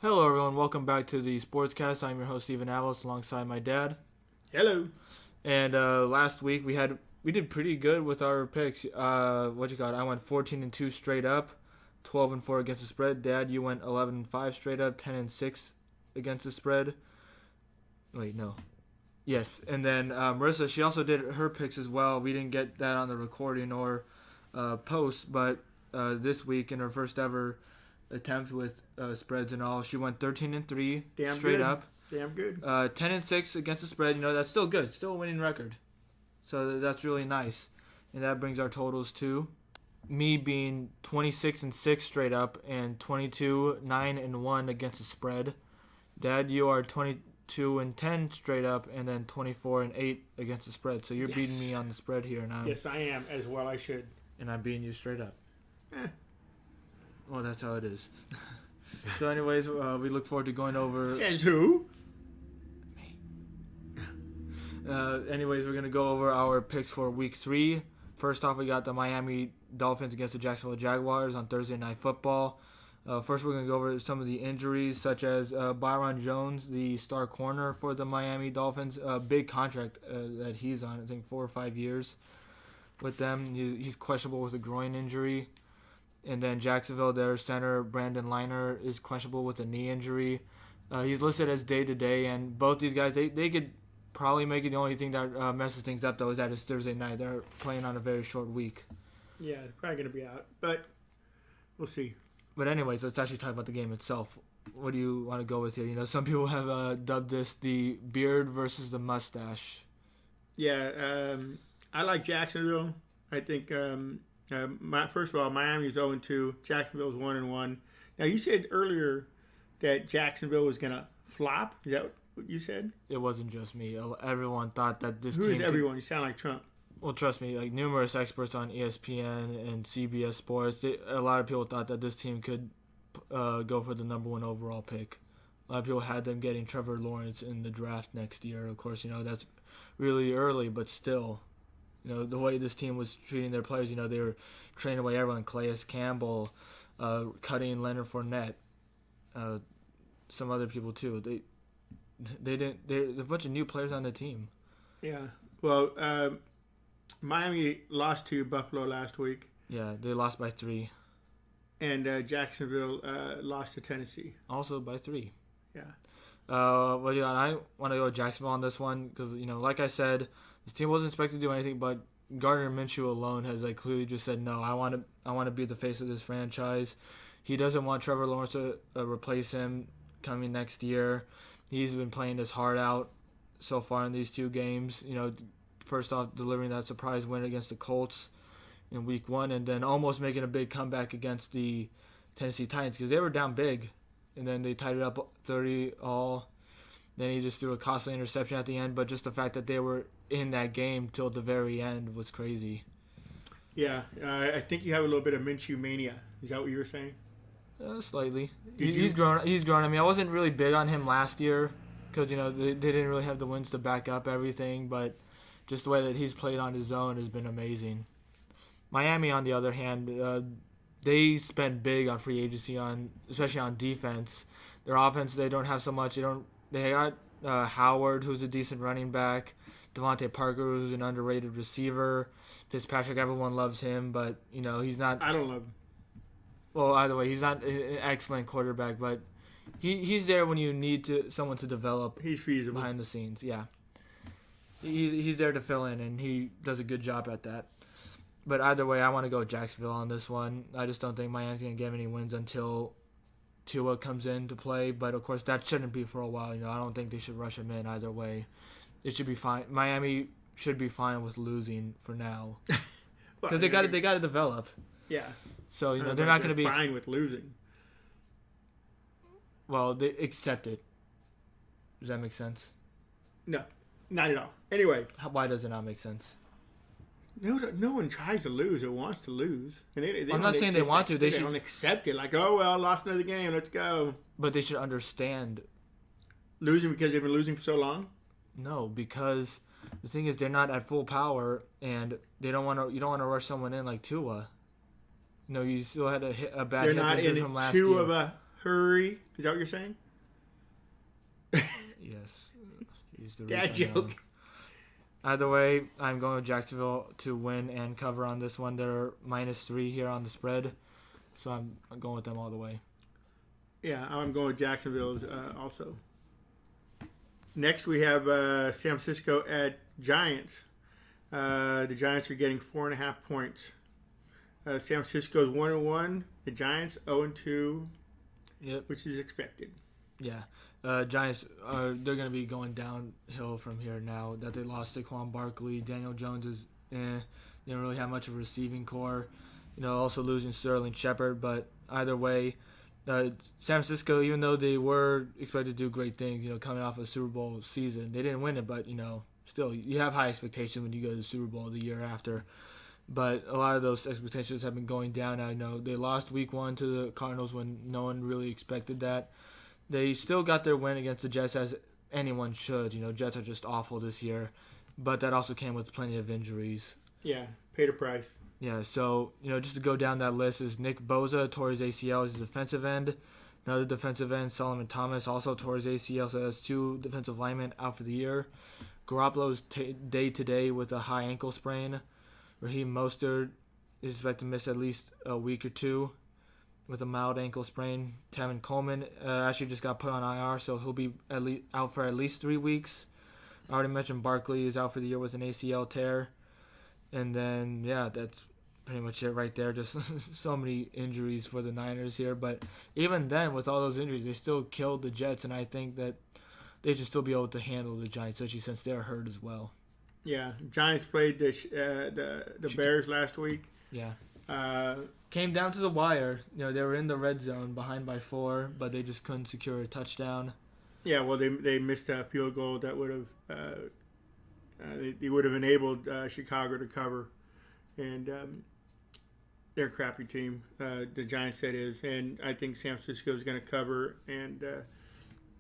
Hello, everyone. Welcome back to the Sportscast. I'm your host, Stephen Avalos, alongside my dad. Hello. And last week we did pretty good with our picks. I went 14-2 straight up, 12-4 against the spread. Dad, you went 11-5 straight up, 10-6 against the spread. Wait, no. Yes, and then Marissa, she also did her picks as well. We didn't get that on the recording or post, but this week in her first ever attempt with spreads and all, she went 13-3 straight good. up. Damn good. 10-6 against the spread. That's still good. Still a winning record. So that's really nice. And that brings our totals to me being 26-6 straight up and 22-9-1 against the spread. Dad, you are 22-10 straight up and then 24-8 against the spread. So you're beating me on the spread here now. Yes, I am, as well I should. And I'm beating you straight up. Well, that's how it is. So anyways, we look forward to going over... Says who? Me. Anyways, we're going to go over our picks for Week 3. First off, we got the Miami Dolphins against the Jacksonville Jaguars on Thursday Night Football. First, we're going to go over some of the injuries, such as Byron Jones, the star corner for the Miami Dolphins. A big contract that he's on, I think 4 or 5 years with them. He's questionable with a groin injury. And then Jacksonville, their center, Brandon Liner, is questionable with a knee injury. He's listed as day-to-day, and both these guys, they could probably make it. The only thing that messes things up, though, is that it's Thursday night. They're playing on a very short week. Yeah, they're probably going to be out, but we'll see. But anyways, let's actually talk about the game itself. What do you want to go with here? Some people have dubbed this the beard versus the mustache. Yeah, I like Jacksonville. I think... first of all, Miami's 0-2. Jacksonville's 1-1. Now, you said earlier that Jacksonville was going to flop. Is that what you said? It wasn't just me. Everyone thought that this team... Who is everyone? You sound like Trump. Well, trust me, like numerous experts on ESPN and CBS Sports, a lot of people thought that this team could go for the number 1 overall pick. A lot of people had them getting Trevor Lawrence in the draft next year. Of course, that's really early, but still... the way this team was treating their players, they were training away everyone. Calais Campbell, cutting Leonard Fournette, some other people too. There's a bunch of new players on the team. Yeah. Well, Miami lost to Buffalo last week. Yeah, they lost by 3. And Jacksonville lost to Tennessee. Also by 3. Yeah. I want to go with Jacksonville on this one because, like I said, this team wasn't expected to do anything, but Gardner Minshew alone has clearly just said, no, I want to be the face of this franchise. He doesn't want Trevor Lawrence to replace him coming next year. He's been playing his heart out so far in these 2 games. First off, delivering that surprise win against the Colts in Week 1 and then almost making a big comeback against the Tennessee Titans because they were down big. And then they tied it up 30-all. Then he just threw a costly interception at the end. But just the fact that they were in that game till the very end was crazy. Yeah, I think you have a little bit of Minshew mania. Is that what you were saying? Slightly. He's grown. He's grown. I mean, I wasn't really big on him last year because they didn't really have the wins to back up everything. But just the way that he's played on his own has been amazing. Miami, on the other hand. They spend big on free agency, especially on defense. Their offense, they don't have so much. They got Howard, who's a decent running back. Devontae Parker, who's an underrated receiver. Fitzpatrick, everyone loves him, but he's not. I don't love him. Well, either way, he's not an excellent quarterback, but he's there when you need someone to develop. He's feasible behind the scenes. Yeah, he's there to fill in, and he does a good job at that. But either way, I want to go with Jacksonville on this one. I just don't think Miami's going to get any wins until Tua comes into play. But, of course, that shouldn't be for a while. I don't think they should rush him in either way. It should be fine. Miami should be fine with losing for now. Because they got to develop. Yeah. So, they're not going to be fine with losing. Well, they accept it. Does that make sense? No, not at all. Anyway. Why does it not make sense? No one tries to lose or wants to lose. And I'm not saying they want to. They don't accept it. Like, oh, well, lost another game. Let's go. But they should understand. Losing because they've been losing for so long? No, because the thing is they're not at full power, and you don't want to rush someone in like Tua. You still had a bad hit from last year. They're not in Hurry. Is that what you're saying? Yes. He's the Dad reason joke. Either way, I'm going with Jacksonville to win and cover on this one. They're -3 here on the spread, so I'm going with them all the way. Yeah, I'm going with Jacksonville also. Next, we have San Francisco at Giants. The Giants are getting 4.5 points. San Francisco's 1-1. The Giants 0-2, Yep. which is expected. Yeah. Giants, they're going to be going downhill from here now that they lost Saquon Barkley. Daniel Jones is, they don't really have much of a receiving core. Also losing Sterling Shepard. But either way, San Francisco, even though they were expected to do great things, coming off a Super Bowl season, they didn't win it, but, still, you have high expectations when you go to the Super Bowl the year after. But a lot of those expectations have been going down. I know they lost Week 1 to the Cardinals when no one really expected that. They still got their win against the Jets, as anyone should. Jets are just awful this year. But that also came with plenty of injuries. Yeah, paid a price. Yeah, so, just to go down that list is Nick Bosa tore his ACL as a defensive end. Another defensive end, Solomon Thomas, also tore his ACL, so that's 2 defensive linemen out for the year. Garoppolo's day-to-day with a high ankle sprain. Raheem Mostert is expected to miss at least a week or 2 with a mild ankle sprain. Tevin Coleman actually just got put on IR, so he'll be out for at least 3 weeks. I already mentioned Barkley is out for the year with an ACL tear. And then, yeah, that's pretty much it right there. Just so many injuries for the Niners here. But even then, with all those injuries, they still killed the Jets, and I think that they should still be able to handle the Giants, especially since they're hurt as well. Yeah, Giants played the Bears last week. Yeah. Came down to the wire. They were in the red zone behind by 4, but they just couldn't secure a touchdown. Yeah, well, they missed a field goal that would have they would have enabled Chicago to cover, and they're a crappy team. The Giants, that is, and I think San Francisco is going to cover, and they're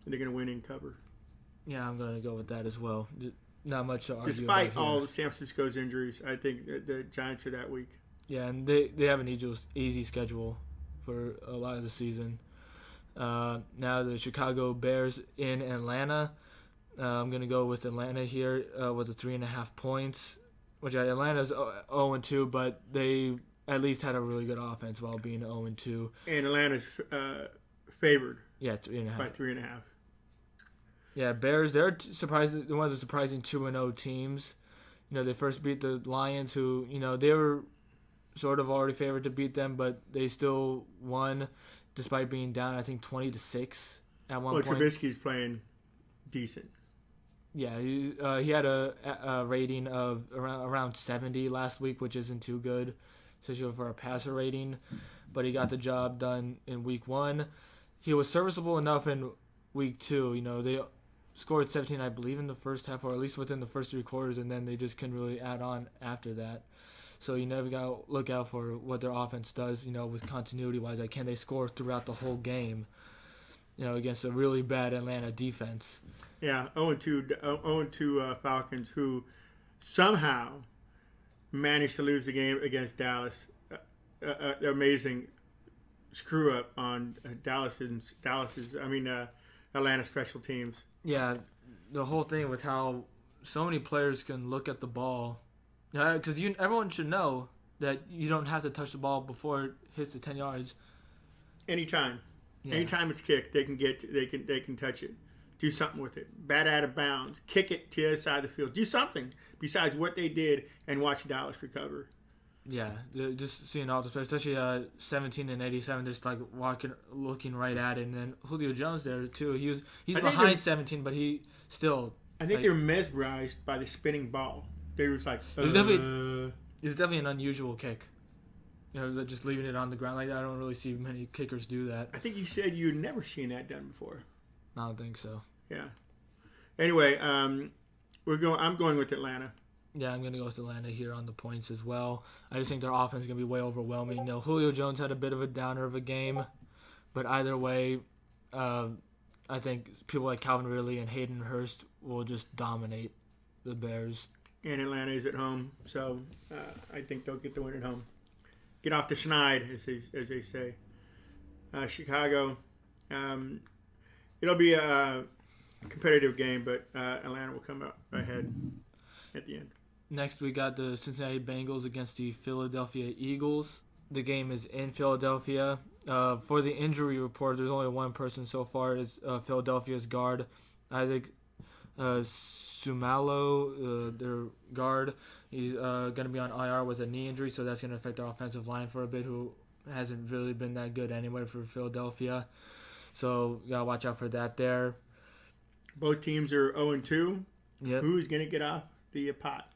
going to win and cover. Yeah, I'm going to go with that as well. Not much to argue Despite about all here. San Francisco's injuries, I think the Giants are that weak. Yeah, and they have an easy schedule for a lot of the season. Now the Chicago Bears in Atlanta. I'm going to go with Atlanta here with the 3.5 points, which Atlanta's 0-2, but they at least had a really good offense while being 0-2. And Atlanta's favored. Yeah, 3.5. By 3.5. Yeah, Bears, they're one of the surprising 2-0 teams. They first beat the Lions, who, they were sort of already favored to beat them, but they still won despite being down, I think, 20-6 at one point. Trubisky's playing decent. Yeah, he had a rating of around 70 last week, which isn't too good, especially for a passer rating. But he got the job done in Week 1. He was serviceable enough in Week 2. They scored 17, I believe, in the first half, or at least within the first 3 quarters, and then they just couldn't really add on after that. So you never got to look out for what their offense does, with continuity-wise. Like, can they score throughout the whole game, against a really bad Atlanta defense? Yeah, 0-2 Falcons, who somehow managed to lose the game against Dallas. Amazing screw-up on Atlanta special teams. Yeah, the whole thing with how so many players can look at the ball. Because everyone should know that you don't have to touch the ball before it hits the 10 yards. Anytime. Yeah. Anytime it's kicked, they can touch it. Do something with it. Bat out of bounds. Kick it to the other side of the field. Do something besides what they did and watch Dallas recover. Yeah, just seeing all this, especially 17 and 87, just like looking right at it, and then Julio Jones there too. He's behind 17, but he still. I think they're mesmerized by the spinning ball. They were like, It was definitely an unusual kick. Just leaving it on the ground like that. I don't really see many kickers do that. I think you said you'd never seen that done before. I don't think so. Yeah. Anyway, I'm going with Atlanta. Yeah, I'm going to go with Atlanta here on the points as well. I just think their offense is going to be way overwhelming. Julio Jones had a bit of a downer of a game, but either way, I think people like Calvin Ridley and Hayden Hurst will just dominate the Bears. And Atlanta is at home, so I think they'll get the win at home. Get off the schneid, as they say. Chicago It'll be a competitive game, but Atlanta will come up ahead at the end. Next, we got the Cincinnati Bengals against the Philadelphia Eagles. The game is in Philadelphia. For the injury report, there's only one person so far. It's Philadelphia's guard, Isaac Sumalo, their guard. He's going to be on IR with a knee injury, so that's going to affect our offensive line for a bit, who hasn't really been that good anyway for Philadelphia. So you got to watch out for that there. Both teams are 0-2. Yep. Who's going to get off the pot?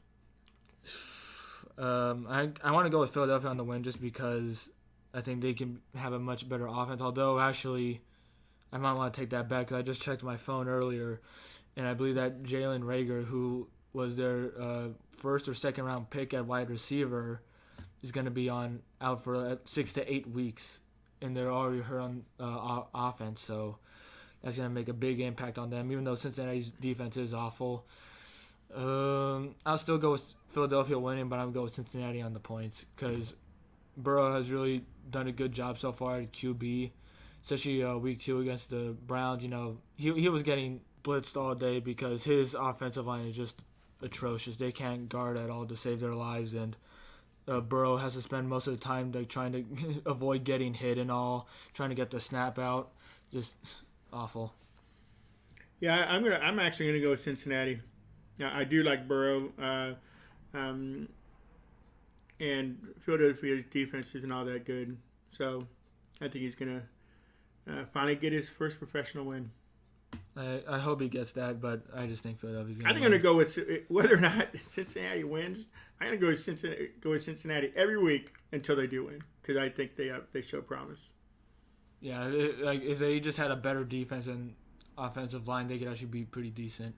I want to go with Philadelphia on the win just because I think they can have a much better offense. Although, actually, I might want to take that back because I just checked my phone earlier, and I believe that Jalen Reagor, who was their first or second round pick at wide receiver, is going to be out for 6 to 8 weeks, and they're already hurt on offense. So that's going to make a big impact on them, even though Cincinnati's defense is awful. I'll still go with Philadelphia winning, but I'm going to go with Cincinnati on the points because Burrow has really done a good job so far at QB, especially week 2 against the Browns. You know, he was getting blitzed all day because his offensive line is just atrocious. They can't guard at all to save their lives, and Burrow has to spend most of the time trying to avoid getting hit and all, trying to get the snap out. Just awful. Yeah, I'm actually gonna go with Cincinnati. Yeah, I do like Burrow, and Philadelphia's defense isn't all that good. So I think he's gonna finally get his first professional win. I hope he gets that, but I just think Philadelphia's gonna. I think I'm gonna go with whether or not Cincinnati wins. I'm gonna go with Cincinnati every week until they do win because I think they show promise. Yeah, if they just had a better defense and offensive line, they could actually be pretty decent.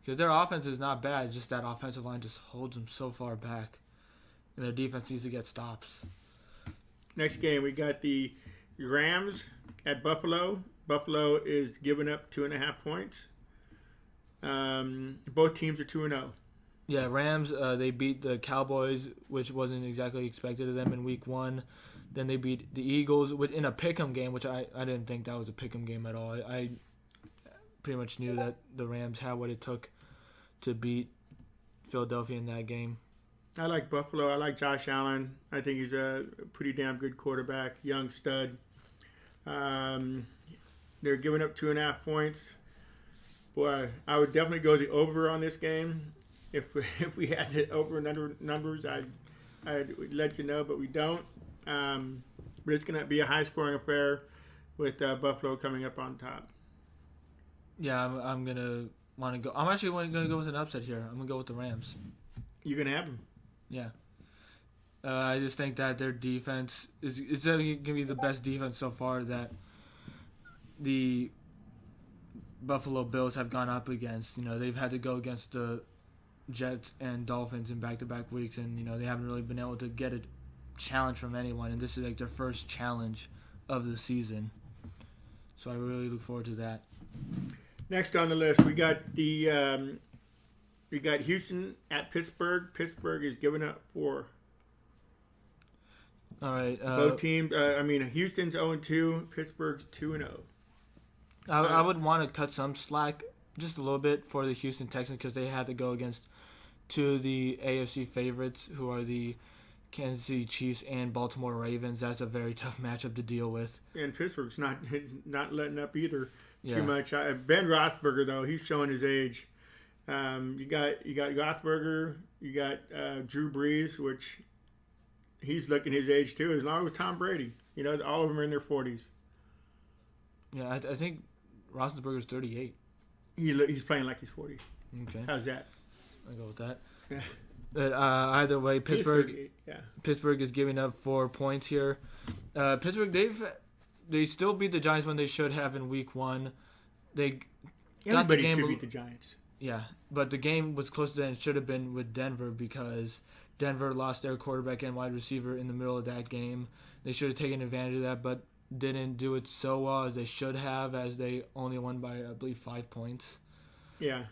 Because their offense is not bad, it's just that offensive line just holds them so far back. And their defense needs to get stops. Next game, we got the Rams at Buffalo. Buffalo is giving up 2.5 points. Both teams are 2-0. Yeah, Rams, they beat the Cowboys, which wasn't exactly expected of them in week 1. Then they beat the Eagles in a pick'em game, which I didn't think that was a pick'em game at all. I pretty much knew that the Rams had what it took to beat Philadelphia in that game. I like Buffalo. I like Josh Allen. I think he's a pretty damn good quarterback, young stud. They're giving up 2.5 points. Boy, I would definitely go the over on this game. If we had the over numbers, I'd let you know, but we don't. But it's going to be a high-scoring affair with Buffalo coming up on top. Yeah, I'm going to want to go. I'm actually going to go with an upset here. I'm going to go with the Rams. You're going to have them? Yeah. I just think that their defense is going to be the best defense so far that the Buffalo Bills have gone up against. You know, they've had to go against the Jets and Dolphins in back-to-back weeks, and, you know, they haven't really been able to get a challenge from anyone, and this is like their first challenge of the season. So I really look forward to that. Next on the list, we got Houston at Pittsburgh. Pittsburgh is giving up 4. All right. Both teams. Houston's 0-2. Pittsburgh's 2-0. I would want to cut some slack just a little bit for the Houston Texans because they had to go against 2 of the AFC favorites, who are the Kansas City Chiefs and Baltimore Ravens. That's a very tough matchup to deal with. And Pittsburgh's not letting up either too much. Ben Roethlisberger, though, he's showing his age. You got Roethlisberger, you got Drew Brees, which he's looking his age too, as long as Tom Brady. You know, all of them are in their 40s. Yeah, I think Roethlisberger's 38. He's playing like he's 40. Okay. How's that? I'll go with that. But either way, Pittsburgh is giving up 4 points here. Pittsburgh, they still beat the Giants when they should have in week 1. They got the game. Should beat the Giants. Yeah, but the game was closer than it should have been with Denver because Denver lost their quarterback and wide receiver in the middle of that game. They should have taken advantage of that, but didn't do it so well as they should have, as they only won by, I believe, 5 points. Yeah.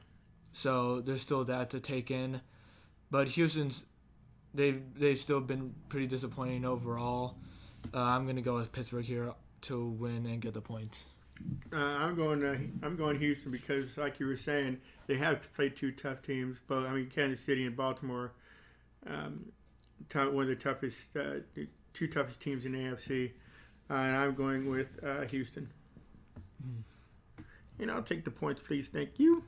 So there's still that to take in. But Houston's, they've still been pretty disappointing overall. I'm going to go with Pittsburgh here to win and get the points. I'm going Houston because, like you were saying, they have to play two tough teams. Both, I mean, Kansas City and Baltimore, one of the toughest, the two toughest teams in the AFC. And I'm going with Houston. And I'll take the points, please. Thank you.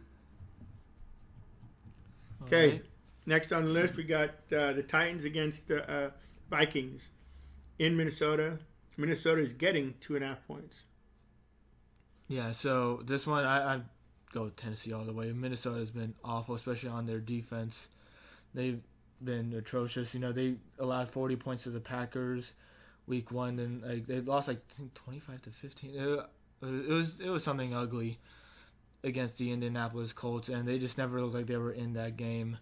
Okay, right. next on the list we got the Titans against the Vikings in Minnesota. Minnesota is getting 2.5 points. Yeah, so this one, I go with Tennessee all the way. Minnesota's been awful, especially on their defense. They've been atrocious. They allowed 40 points to the Packers week 1, and they lost 25-15. It was something ugly against the Indianapolis Colts, and they just never looked like they were in that game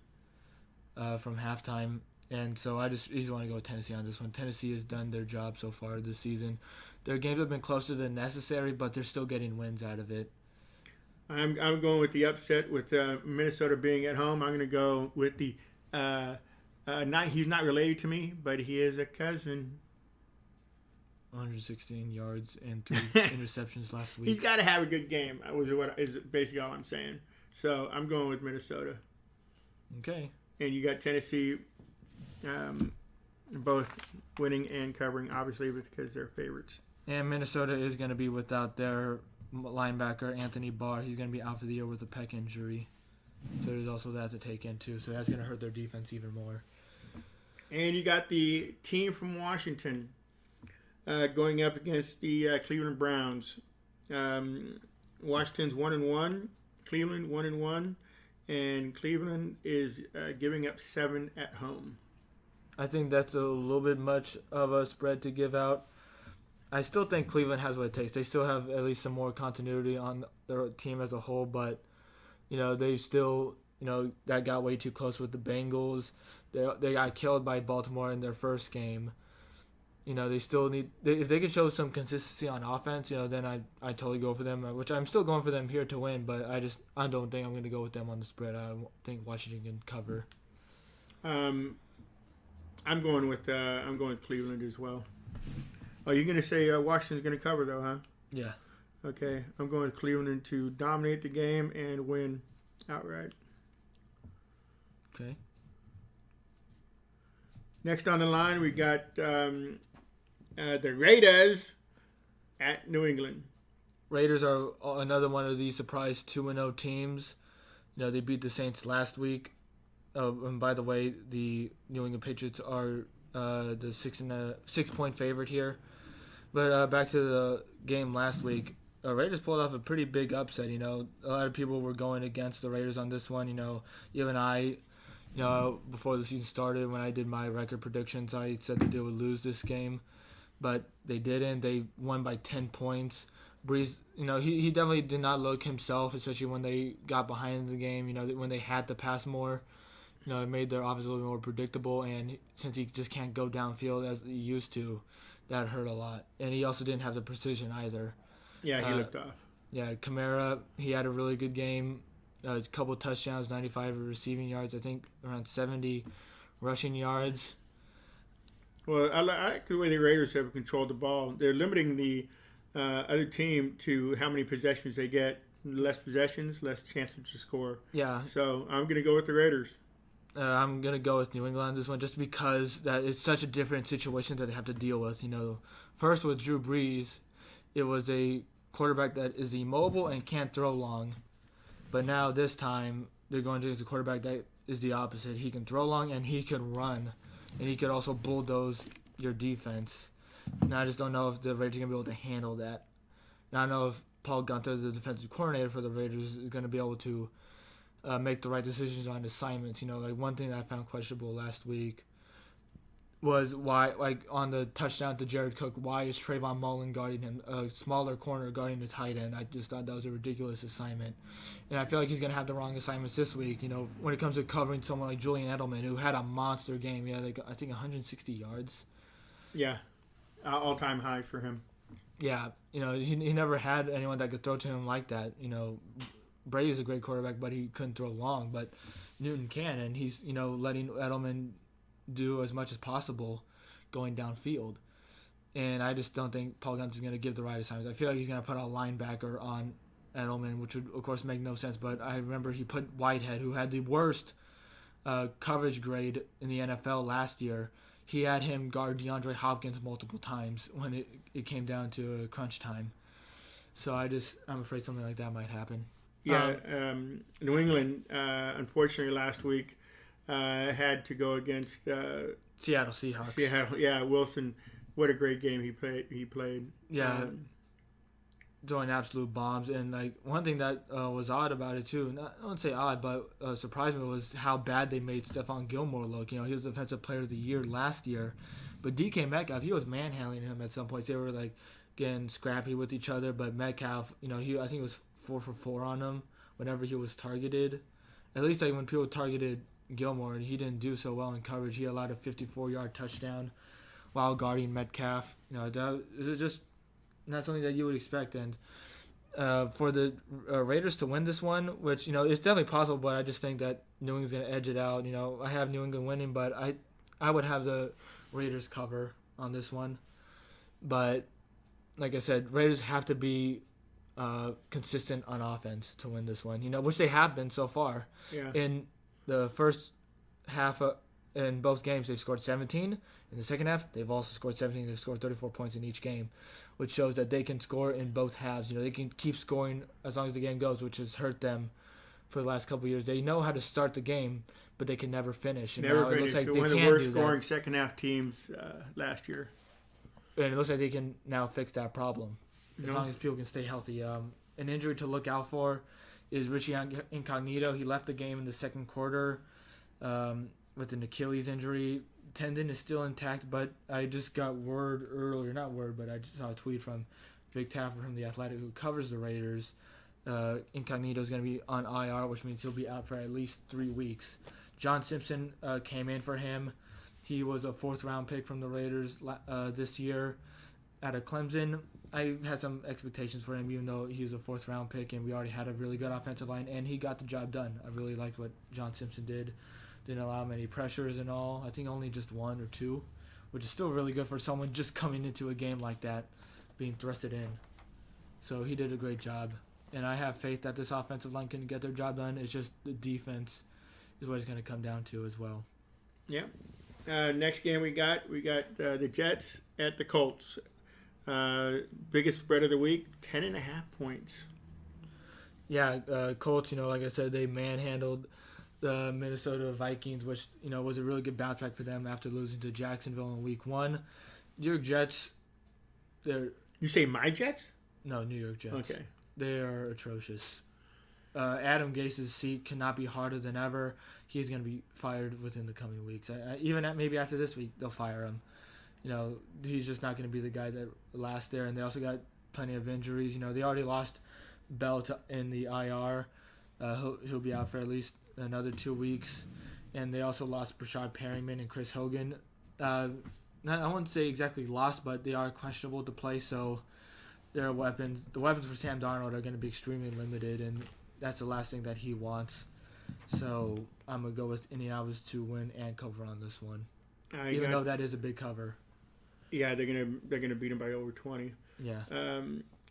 from halftime. And so I just want to go with Tennessee on this one. Tennessee has done their job so far this season. Their games have been closer than necessary, but they're still getting wins out of it. I'm going with the upset with Minnesota being at home. I'm going to go with the he's not related to me, but he is a cousin. 116 yards and 3 interceptions last week. He's got to have a good game. Is basically all I'm saying. So I'm going with Minnesota. Okay. And you got Tennessee, both winning and covering, obviously, because they're favorites. And Minnesota is going to be without their linebacker, Anthony Barr. He's going to be out for the year with a pec injury. So there's also that to take in, too. So that's going to hurt their defense even more. And you got the team from Washington going up against the Cleveland Browns. Washington's 1-1, Cleveland 1-1, and Cleveland is giving up 7 at home. I think that's a little bit much of a spread to give out. I still think Cleveland has what it takes. They still have at least some more continuity on their team as a whole, but they still that got way too close with the Bengals. They got killed by Baltimore in their first game. They still need if they can show some consistency on offense. Then I totally go for them. Which I'm still going for them here to win, but I don't think I'm going to go with them on the spread. I think Washington can cover. I'm going with Cleveland as well. Oh, you're going to say Washington's going to cover though, huh? Yeah. Okay, I'm going with Cleveland to dominate the game and win outright. Okay. Next on the line, we got the Raiders at New England. Raiders are another one of these surprise 2-0 teams. They beat the Saints last week. And by the way, the New England Patriots are the 6-point favorite here. But back to the game last week, Raiders pulled off a pretty big upset. A lot of people were going against the Raiders on this one. Even I, before the season started, when I did my record predictions, I said that they would lose this game, but they didn't. They won by 10 points. Breeze, he definitely did not look himself, especially when they got behind in the game. When they had to pass more. It made their offense a little more predictable, and since he just can't go downfield as he used to, that hurt a lot. And he also didn't have the precision either. Yeah, he looked off. Yeah, Kamara, he had a really good game. A couple touchdowns, 95 receiving yards, I think around 70 rushing yards. Well, I like the way the Raiders have controlled the ball. They're limiting the other team to how many possessions they get. Less possessions, less chances to score. Yeah. So I'm going to go with the Raiders. I'm going to go with New England on this one just because that it's such a different situation that they have to deal with. First with Drew Brees, it was a quarterback that is immobile and can't throw long. But now this time they're going to use a quarterback that is the opposite. He can throw long and he can run. And he could also bulldoze your defense. And I just don't know if the Raiders are going to be able to handle that. And I don't know if Paul Gunther, the defensive coordinator for the Raiders, is going to be able to make the right decisions on assignments. One thing that I found questionable last week was why, on the touchdown to Jared Cook, why is Trayvon Mullen guarding him, a smaller corner guarding the tight end? I just thought that was a ridiculous assignment. And I feel like he's going to have the wrong assignments this week, when it comes to covering someone like Julian Edelman, who had a monster game. Yeah, I think 160 yards. Yeah, all-time high for him. Yeah, he never had anyone that could throw to him like that. Brady's a great quarterback, but he couldn't throw long. But Newton can, and he's letting Edelman do as much as possible going downfield. And I just don't think Paul Gunther is going to give the right assignments. I feel like he's going to put a linebacker on Edelman, which would, of course, make no sense. But I remember he put Whitehead, who had the worst coverage grade in the NFL last year. He had him guard DeAndre Hopkins multiple times when it came down to crunch time. So I'm afraid something like that might happen. Yeah, New England, unfortunately, last week had to go against Seattle Seahawks. Seattle, yeah, Wilson. What a great game he played. Yeah, throwing absolute bombs. And like one thing that was odd about it too, I wouldn't say odd, but surprised me was how bad they made Stephon Gilmore look. You know, he was Defensive Player of the Year last year, but DK Metcalf, he was manhandling him at some points. They were like getting scrappy with each other, but Metcalf, you know, I think it was 4 for 4 on him whenever he was targeted. At least like when people targeted Gilmore, and he didn't do so well in coverage. He allowed a 54-yard touchdown while guarding Metcalf. You know, that is just not something that you would expect. And for the Raiders to win this one, which, you know, it's definitely possible, but I just think that New England's going to edge it out. You know, I have New England winning, but I would have the Raiders cover on this one. But like I said, Raiders have to be consistent on offense to win this one, you know, which they have been so far. Yeah. In the first half in both games, they've scored 17. In the second half, they've also scored 17. They've scored 34 points in each game, which shows that they can score in both halves. You know, they can keep scoring as long as the game goes, which has hurt them for the last couple of years. They know how to start the game, but they can never finish. And never now finish. It looks like so they one of can the worst do scoring that. second half teams last year. And it looks like they can now fix that problem as long as people can stay healthy. An injury to look out for is Richie Incognito. He left the game in the second quarter with an Achilles injury. Tendon is still intact, but I just got word earlier, not word, but I just saw a tweet from Vic Taffer from The Athletic, who covers the Raiders. Incognito is going to be on IR, which means he'll be out for at least 3 weeks. John Simpson came in for him. He was a 4th-round pick from the Raiders this year out of Clemson. I had some expectations for him, even though he was a 4th-round pick, and we already had a really good offensive line, and he got the job done. I really liked what John Simpson did. Didn't allow many pressures and all. I think only just 1 or 2, which is still really good for someone just coming into a game like that, being thrusted in. So he did a great job, and I have faith that this offensive line can get their job done. It's just the defense is what it's going to come down to as well. Yeah. Next game we got the Jets at the Colts. Biggest spread of the week, 10.5 points. Yeah, Colts, you know, like I said, they manhandled the Minnesota Vikings, which, you know, was a really good bounce back for them after losing to Jacksonville in week 1. New York Jets, they're... You say my Jets? No, New York Jets. Okay. They are atrocious. Adam Gase's seat cannot be harder than ever. He's going to be fired within the coming weeks. Maybe after this week, they'll fire him. You know, he's just not going to be the guy that lasts there. And they also got plenty of injuries. You know, they already lost Bell in the IR. He'll be out for at least another 2 weeks. And they also lost Brashad Perryman and Chris Hogan. I wouldn't say exactly lost, but they are questionable to play. So the weapons for Sam Darnold are going to be extremely limited. And that's the last thing that he wants. So I'm going to go with Indianapolis to win and cover on this one. Even though that is a big cover. Yeah, they're gonna beat them by over 20. Yeah.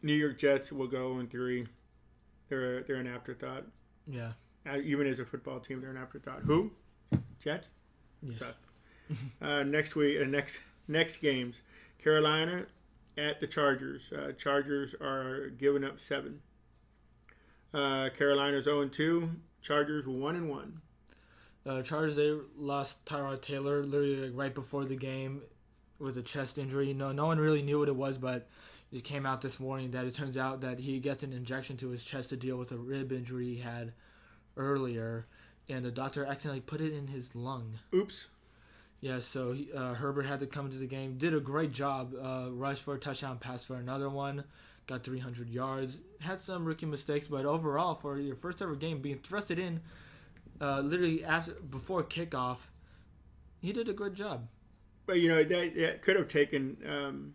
New York Jets will go 0-3. They're an afterthought. Yeah. Even as a football team, they're an afterthought. Who? Jets. Yes. Next games, Carolina at the Chargers. Chargers are giving up 7. Carolina's 0-2. Chargers 1-1. Chargers, they lost Tyrod Taylor literally right before the game with a chest injury. No one really knew what it was, but it came out this morning that it turns out that he gets an injection to his chest to deal with a rib injury he had earlier, and the doctor accidentally put it in his lung. Oops. Yeah, so Herbert had to come into the game. Did a great job. Rushed for a touchdown, passed for another one. Got 300 yards. Had some rookie mistakes, but overall, for your first ever game, being thrusted in literally before kickoff, he did a good job. But, you know, that could have taken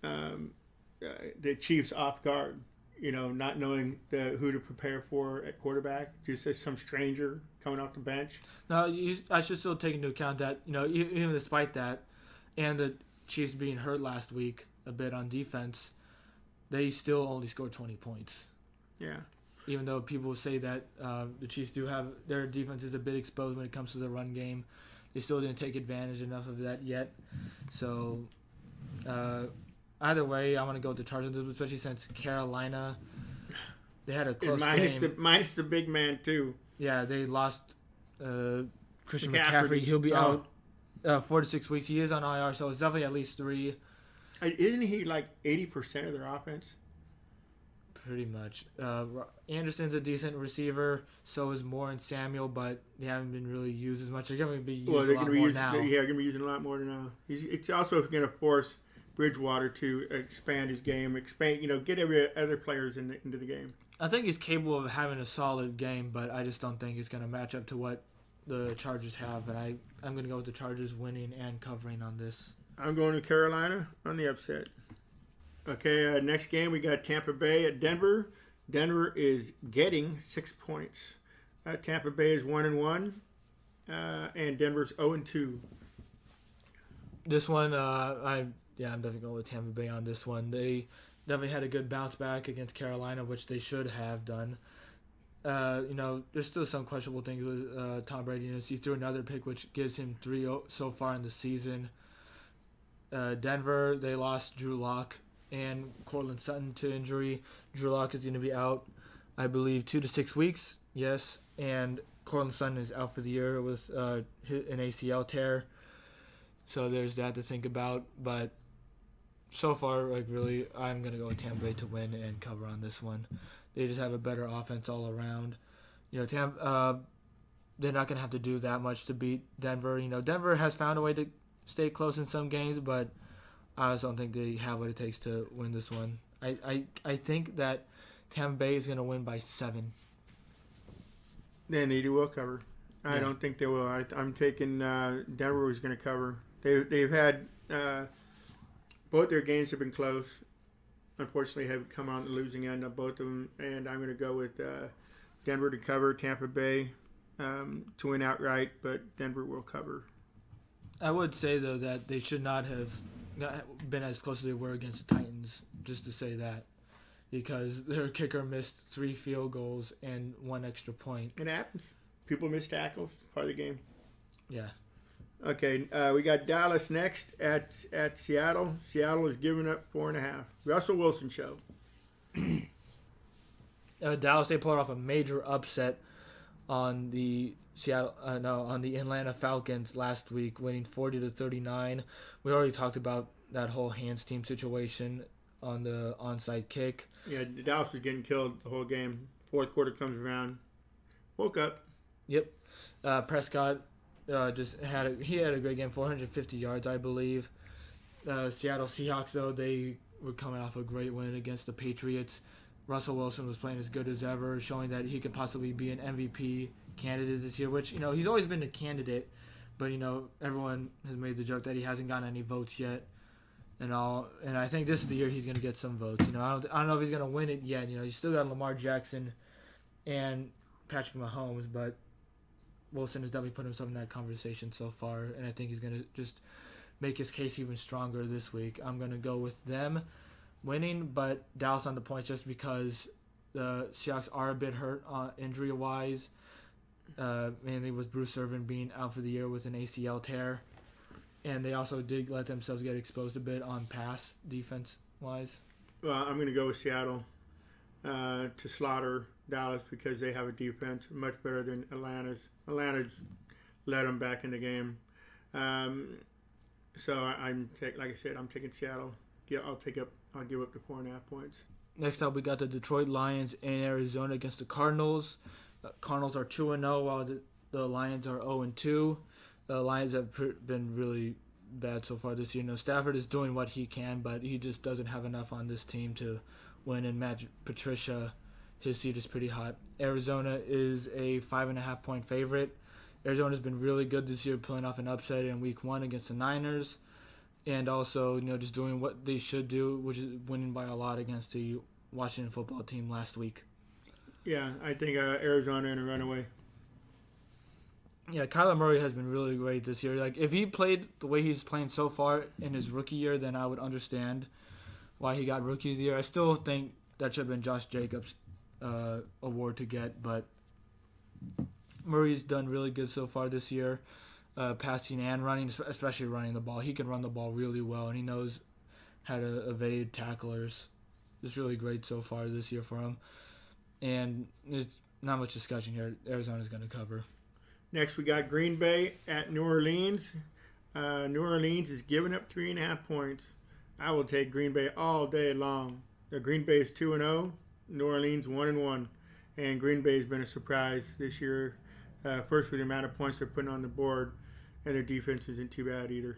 the Chiefs off guard, you know, not knowing who to prepare for at quarterback, just as some stranger coming off the bench. No, I should still take into account that, you know, even despite that, and Chiefs being hurt last week a bit on defense, they still only scored 20 points. Yeah. Even though people say that the Chiefs do have their defense is a bit exposed when it comes to the run game, they still didn't take advantage enough of that yet. So either way, I want to go with the Chargers, especially since Carolina, they had a close game. Minus the big man, too. Yeah, they lost Christian McCaffrey. He'll be out 4 to 6 weeks. He is on IR, so it's definitely at least 3. Isn't he like 80% of their offense? Pretty much. Anderson's a decent receiver. So is Moore and Samuel, but they haven't been really used as much. They're going to be used a lot more now. Yeah, they're going to be using a lot more now. It's also going to force Bridgewater to expand his game, get every other players into the game. I think he's capable of having a solid game, but I just don't think it's going to match up to what the Chargers have. And I'm going to go with the Chargers winning and covering on this. I'm going to Carolina on the upset. Okay, next game we got Tampa Bay at Denver. Denver is getting 6 points. Tampa Bay is 1-1, and Denver's 0-2. This one, I'm definitely going with Tampa Bay on this one. They definitely had a good bounce back against Carolina, which they should have done. There's still some questionable things with Tom Brady. He's threw another pick, which gives him 3 so far in the season. Denver, they lost Drew Lock and Cortland Sutton to injury. Drew Lock is going to be out, I believe, 2 to 6 weeks. Yes, and Cortland Sutton is out for the year with an ACL tear. So there's that to think about. But so far, really, I'm going to go with Tampa Bay to win and cover on this one. They just have a better offense all around. Tampa, they're not going to have to do that much to beat Denver. Denver has found a way to stay close in some games, but I just don't think they have what it takes to win this one. I think that Tampa Bay is going to win by 7. Then they will cover. I don't think they will. I'm taking Denver is going to cover. They've had both their games have been close. Unfortunately, have come on the losing end of both of them, and I'm going to go with Denver to cover, Tampa Bay to win outright, but Denver will cover. I would say, though, that they should not have been as close as they were against the Titans, just to say that, because their kicker missed 3 field goals and 1 extra point. It happens. People miss tackles. It's part of the game. Yeah. Okay, we got Dallas next at Seattle. Seattle is giving up 4.5. Russell Wilson show. Dallas, they pulled off a major upset on the on the Atlanta Falcons last week, winning 40-39. We already talked about that whole hands team situation on the onside kick. Yeah, Dallas was getting killed the whole game. Fourth quarter comes around, woke up. Yep. Prescott had a great game, 450 yards, I believe. Seattle Seahawks, though, they were coming off a great win against the Patriots. Russell Wilson was playing as good as ever, showing that he could possibly be an MVP candidate this year, which, he's always been a candidate, but, everyone has made the joke that he hasn't gotten any votes yet and all. And I think this is the year he's going to get some votes. I don't know if he's going to win it yet. He's still got Lamar Jackson and Patrick Mahomes, but Wilson has definitely put himself in that conversation so far, and I think he's going to just make his case even stronger this week. I'm going to go with them winning, but Dallas on the points just because the Seahawks are a bit hurt injury-wise, mainly with Bruce Irvin being out for the year with an ACL tear, and they also did let themselves get exposed a bit on pass defense-wise. Well, I'm going to go with Seattle to slaughter Dallas because they have a defense much better than Atlanta's. Atlanta's led them back in the game. So like I said, I'm taking Seattle. Yeah, I'll give up the 4.5 points. Next up, we got the Detroit Lions in Arizona against the Cardinals. Cardinals are 2-0 while the Lions are 0-2. The Lions have been really bad so far this year. Stafford is doing what he can, but he just doesn't have enough on this team to win. And Matt Patricia, his seat is pretty hot. Arizona is a 5.5 point favorite. Arizona's been really good this year, pulling off an upset in Week 1 against the Niners. And also, just doing what they should do, which is winning by a lot against the Washington football team last week. Yeah, I think Arizona in a runaway. Yeah, Kyler Murray has been really great this year. Like, if he played the way he's playing so far in his rookie year, then I would understand why he got Rookie of the Year. I still think that should have been Josh Jacobs' award to get, but Murray's done really good so far this year, passing and running, especially running the ball. He can run the ball really well, and he knows how to evade tacklers. It's really great so far this year for him. And there's not much discussion here. Arizona's going to cover. Next, we got Green Bay at New Orleans. New Orleans is giving up 3.5 points. I will take Green Bay all day long. Green Bay is 2-0. New Orleans 1-1. And Green Bay has been a surprise this year. First, with the amount of points they're putting on the board, and their defense isn't too bad either.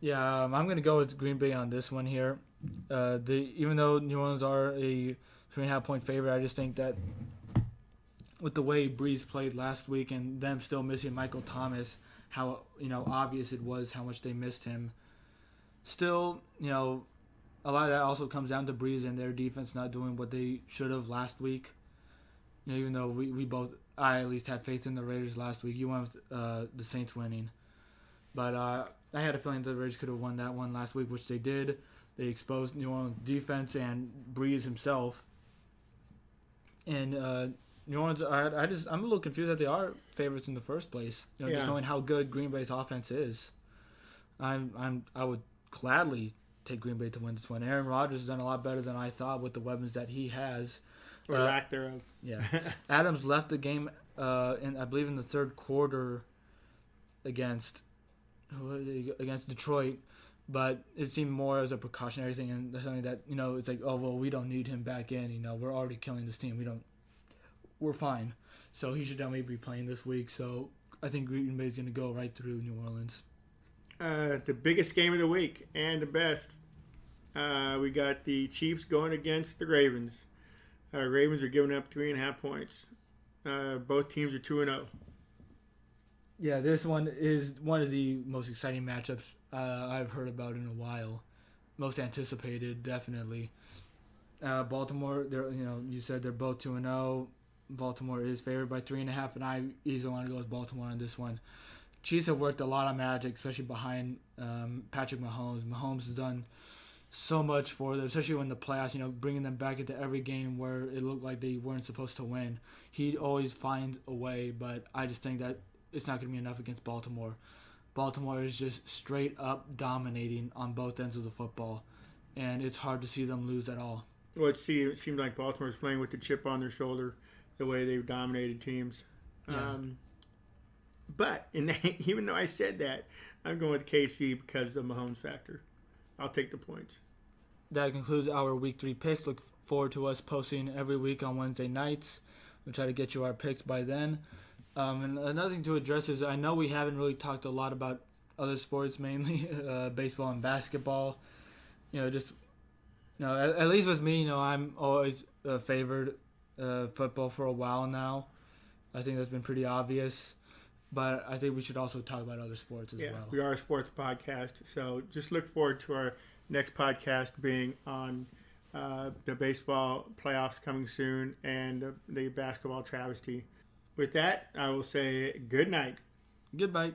Yeah, I'm going to go with Green Bay on this one here. Even though New Orleans are a 3.5 point favorite, I just think that with the way Breeze played last week and them still missing Michael Thomas, how obvious it was how much they missed him. Still, a lot of that also comes down to Breeze and their defense not doing what they should have last week. Even though I at least had faith in the Raiders last week. You went with the Saints winning. But I had a feeling the Raiders could have won that one last week, which they did. They exposed New Orleans' defense and Breeze himself. And New Orleans, I'm a little confused that they are favorites in the first place. Just knowing how good Green Bay's offense is. I would gladly take Green Bay to win this one. Aaron Rodgers has done a lot better than I thought with the weapons that he has. Or lack thereof. Yeah. Adams left the game, I believe, in the third quarter against Detroit, but it seemed more as a precautionary thing and something that, it's like, oh, well, we don't need him back in. We're already killing this team. We're fine. So he should definitely be playing this week. So I think Green Bay's going to go right through New Orleans. The biggest game of the week and the best. We got the Chiefs going against the Ravens. Ravens are giving up 3.5 points. Both teams are 2-0. Yeah, this one is one of the most exciting matchups I've heard about in a while. Most anticipated, definitely. Baltimore, you said they're both 2-0. Baltimore is favored by 3.5, and I easily want to go with Baltimore on this one. Chiefs have worked a lot of magic, especially behind Patrick Mahomes. Mahomes has done so much for them, especially when the playoffs, bringing them back into every game where it looked like they weren't supposed to win. He'd always find a way, but I just think that it's not going to be enough against Baltimore. Baltimore is just straight up dominating on both ends of the football, and it's hard to see them lose at all. Well, it seemed like Baltimore's playing with the chip on their shoulder, the way they've dominated teams. Yeah. But even though I said that, I'm going with KC because of the Mahomes factor. I'll take the points. That concludes our Week 3 picks. Look forward to us posting every week on Wednesday nights. We'll try to get you our picks by then. And another thing to address is I know we haven't really talked a lot about other sports, mainly baseball and basketball. At least with me, I'm always favored football for a while now. I think that's been pretty obvious. But I think we should also talk about other sports as well. We are a sports podcast, so just look forward to our next podcast being on the baseball playoffs coming soon and the basketball travesty. With that, I will say good night. Goodbye.